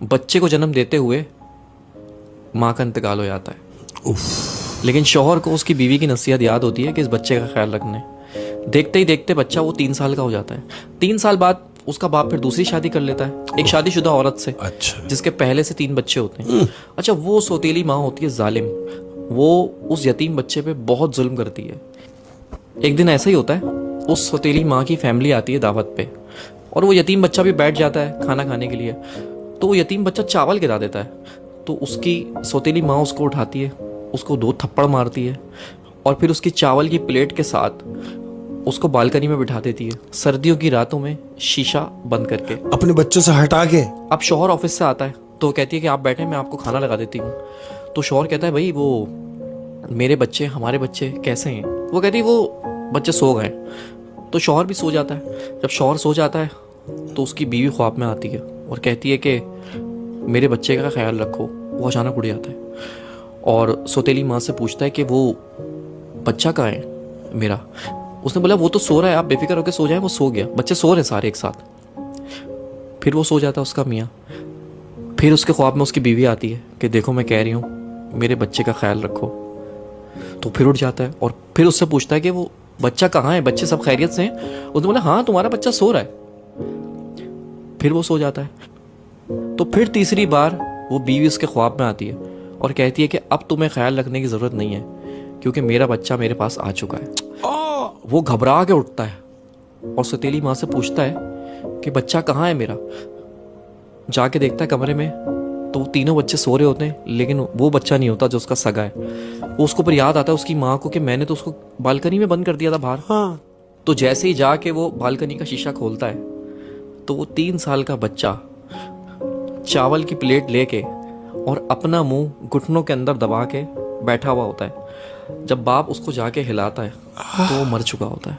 बच्चे को जन्म देते हुए माँ का इंतकाल हो जाता है। लेकिन शौहर को उसकी बीवी की नसीहत याद होती है कि इस बच्चे का ख्याल रखने। देखते ही देखते बच्चा वो 3 साल का हो जाता है। 3 साल बाद उसका बाप फिर दूसरी शादी कर लेता है एक शादीशुदा औरत से। अच्छा। जिसके पहले से 3 बच्चे होते हैं। अच्छा, वो सौतेली माँ होती है जालिम। वो उस यतीम बच्चे पे बहुत जुल्म करती है। एक दिन ऐसा ही होता है, उस सौतेली माँ की फैमिली आती है दावत पे और वो यतीम बच्चा भी बैठ जाता है खाना खाने के लिए। तो वो यतीम बच्चा चावल गिरा देता है। तो उसकी सौतेली माँ उसको उठाती है, उसको 2 थप्पड़ मारती है और फिर उसकी चावल की प्लेट के साथ उसको बालकनी में बिठा देती है, सर्दियों की रातों में शीशा बंद करके, अपने बच्चों से हटा के। अब शौहर ऑफिस से आता है तो कहती है कि आप बैठे, मैं आपको खाना लगा देती हूँ। तो शौहर कहता है भाई वो मेरे बच्चे, हमारे बच्चे कैसे हैं? वो कहती है वो बच्चे सो गए। तो शौहर भी सो जाता है। जब शौहर सो जाता है तो उसकी बीवी ख्वाब में आती है और कहती है कि मेरे बच्चे का ख्याल रखो। वो अचानक उड़ जाता है और सौतेली माँ से पूछता है कि वो बच्चा कहाँ है मेरा? उसने बोला वो तो सो रहा है, आप बेफिक्र होकर सो जाएं। वो सो गया, बच्चे सो रहे सारे एक साथ। फिर वो सो जाता है उसका मियाँ। फिर उसके ख्वाब में उसकी बीवी आती है कि देखो मैं कह रही हूँ मेरे बच्चे का ख्याल रखो। तो फिर उठ जाता है और फिर उससे पूछता है कि वो बच्चा कहाँ है, बच्चे सब खैरियत से हैं? उसने बोला हाँ तुम्हारा बच्चा सो रहा है। फिर वो सो जाता है। तो फिर तीसरी बार वो बीवी उसके ख्वाब में आती है और कहती है कि अब तुम्हें ख्याल रखने की ज़रूरत नहीं है क्योंकि मेरा बच्चा मेरे पास आ चुका है। वो घबरा के उठता है और सौतेली माँ से पूछता है कि बच्चा कहाँ है मेरा? जाके देखता है कमरे में तो वो तीनों बच्चे सो रहे होते हैं, लेकिन वो बच्चा नहीं होता जो उसका सगा है। वो उसको पर याद आता है उसकी माँ को कि मैंने तो उसको बालकनी में बंद कर दिया था बाहर। हाँ। तो जैसे ही जाके वो बालकनी का शीशा खोलता है तो वो 3 साल का बच्चा चावल की प्लेट लेके और अपना मुंह घुटनों के अंदर दबा के बैठा हुआ होता है। जब बाप उसको जाके हिलाता है तो वो मर चुका होता है।